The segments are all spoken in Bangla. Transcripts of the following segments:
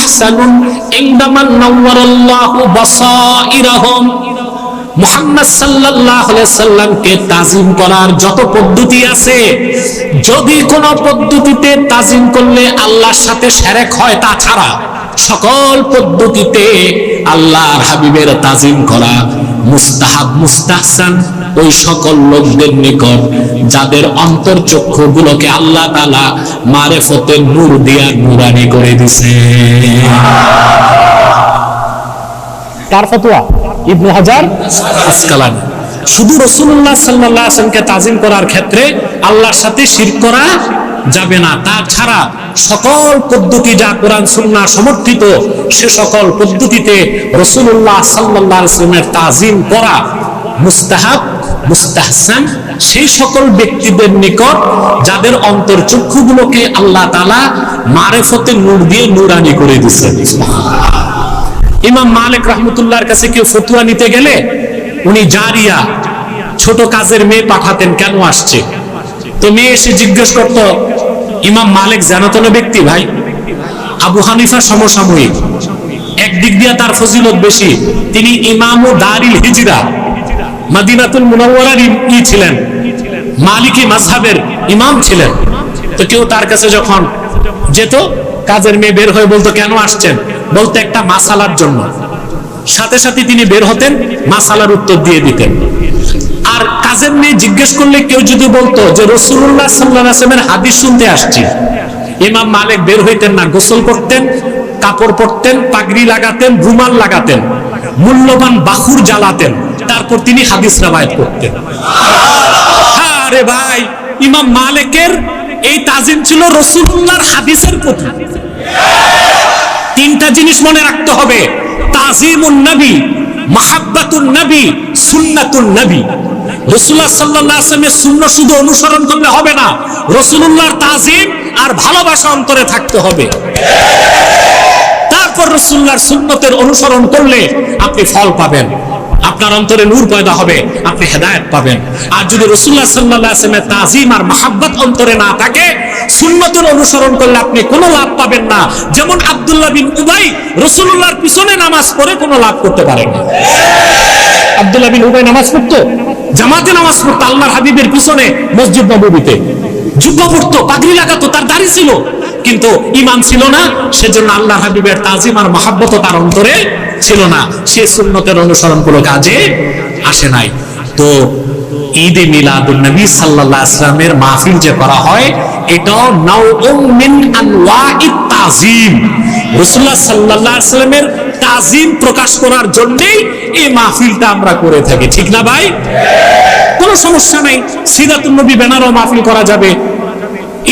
আহসানুন ইনদামান নাওয়ারাল্লাহু বাসাইরাহুম। মুহাম্মদ সাল্লাল্লাহু আলাইহি সাল্লামকে তাজিম করার যত পদ্ধতি আছে, যদি কোন পদ্ধতিতে তাজিম করলে আল্লাহর সাথে শিরক হয় তা ছাড়া সকল পদ্ধতিতে আল্লাহর হাবিবের তাজিম করা মুস্তাহাব মুস্তাহসান ওই সকল লোকদের নিকট যাদের অন্তর চক্ষুগুলোকে আল্লাহ তাআলা মারিফতের নূর দিয়া নূরানি করে দিয়েছে। কার ফতোয়া? ইবনে হাজার আসকালানী। শুধু রাসূলুল্লাহ সাল্লাল্লাহু আলাইহি ওয়াসাল্লামকে তাজিম করার ক্ষেত্রে আল্লাহর সাথে শিরক করা যাবে না, তাছাড়া সকল পদ্ধতি যা কোরআন সুন্নাহ সমর্থিত সে সকল পদ্ধতিতে রাসূলুল্লাহ সাল্লাল্লাহু আলাইহি ওয়াসাল্লামের তাজিম করা মুস্তাহাব মুস্তাহসান সেই সকল ব্যক্তিদের নিকট যাদের অন্তর চক্ষুগুলোকে আল্লাহ তাআলা মারিফতের নূর দিয়ে নূরানি করে দিয়েছেন। ইমাম মালিক রাহমাতুল্লাহর কাছে কেউ ফতোয়া নিতে গেলে উনি জারিয়া ছোট কাজের মেয়ে পাঠাতেন, কেন আসছে? তো মেয়ে এসে জিজ্ঞেস করত, ইমাম মালিক জানাতন ব্যক্তি ভাই, আবু হানিফা সমসাময়িক, একদিক দিয়ে তার ফজিলত বেশি, তিনি ইমামু দারিল হিজরা মদিনাতুল মুনাওয়ারার ছিলেন, মালিকি মাযহাবের ইমাম ছিলেন। তো কেউ তার কাছে যখন যেত, কাজের মেয়ে বের হয়ে বলতো কেন আসছেন? বলতে একটা মাসালার জন্য। সাথে সাথে তিনি বের হতেন, মাসালার উত্তর দিয়ে দিতেন। আর কাজের মেয়ে জিজ্ঞেস করলে কেউ যদি বলতো যে রাসূলুল্লাহ সাল্লাল্লাহু আলাইহি ওয়াসাল্লামের হাদিস শুনতে আসছি, ইমাম মালিক বের হইতেন না, গোসল করতেন, কাপড় পরতেন, পাগড়ি লাগাতেন, রুমাল লাগাতেন, মূল্যবান বাখুর জ্বালাতেন, তারপর তিনি হাদিস রওয়ায়াত করতেন। আরে ভাই, ইমাম মালিকের এই তাজিম ছিল রাসূলুল্লাহর হাদিসের প্রতি। তিনটা জিনিস মনে রাখতে হবে: তাজিমুন নবী, মাহাব্বাতুন নবী, সুন্নাতুন নবী। রাসূলুল্লাহ সাল্লাল্লাহু আলাইহি ওয়াসাল্লামের সুন্নাহ শুধু অনুসরণ করলে হবে না, রাসূলুল্লাহর তাজিম আর ভালোবাসা অন্তরে থাকতে হবে। তারপর রাসূলুল্লাহর সুন্নতের অনুসরণ করলে আপনি ফল পাবেন, আপনার অন্তরে নূর পয়দা হবে, আপনি হেদায়েত পাবেন। আর যদি রাসূলুল্লাহ সাল্লাল্লাহু আলাইহি ওয়াসাল্লামের তাজিম আর মাহাব্বত অন্তরে না থাকে, সুন্নতের অনুসরণ করলে আপনি কোনো লাভ পাবেন না। যেমন আব্দুল্লাহ বিন উবাই রাসূলুল্লাহর পিছনে নামাজ পড়ে কোনো লাভ করতে পারেন না। আব্দুল্লাহ বিন উবাই নামাজ পড়তো, জামাতে নামাজ পড়তো, আল্লাহর হাবিবের পিছনে মসজিদ নববীতে জুব্বা পড়তো, পাগড়ি লাগাতো, তার দাড়ি ছিল, কিন্তু ঈমান ছিল না। সেজন্য আল্লাহর হাবিবের তাজিম আর মাহাব্বত তার অন্তরে ছিল না, সে সুন্নতের অনুসরণ কোনো কাজে আসে নাই। তো ঈদে মিলাদুন নবী সাল্লাল্লাহু আলাইহি ওয়াসাল্লামের মাহফিল যে করা হয়, এটাও নাউউম মিন আনওয়াইত তাজিম। রাসূলুল্লাহ সাল্লাল্লাহু আলাইহি ওয়াসাল্লামের তাজিম প্রকাশ করার জন্যই এই মাহফিলটা আমরা করে থাকি, ঠিক না ভাই? কোনো সমস্যা নাই, সিরাতুন নবী ব্যানারও মাহফিল করা যাবে,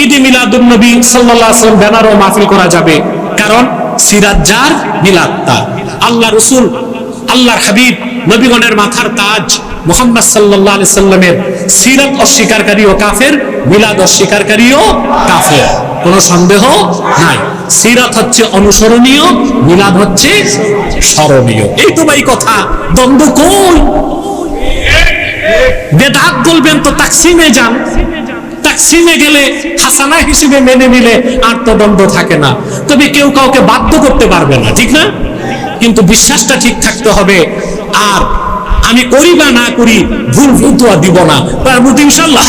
ঈদে মিলাদুন নবী সাল্লাল্লাহু আলাইহি ওয়াসাল্লাম ব্যানারও মাহফিল করা যাবে। কারণ সিরাত যার, মিলাদ তার। আল্লাহ রাসূল, আল্লাহর হাবিব, নবীগণের মাথার তাজ মুহাম্মদ সাল্লাল্লাহু আলাইহি সাল্লামের সিরাত অস্বীকারকারীও কাফের, মিলাদ অস্বীকারকারীও কাফের, কোনো সন্দেহ নাই। সিরাত হচ্ছে অনুসরণীয়, মিলাদ হচ্ছে স্মরণীয়। এই তো ভাই কথা, দ্বন্দ্ব কই? বেদাত বলবেন তো তাকসিমে যান, তাকসিমে গেলে হাসানা হিসেবে মেনে নিলে আর তো দ্বন্দ্ব থাকে না। তবে কেউ কাউকে বাধ্য করতে পারবে না, ঠিক না? কিন্তু বিশ্বাসটা ঠিক থাকতে হবে। আর আমি করি বা না করি, ভুল ফতোয়া দিব না, পারবো ইনশাআল্লাহ।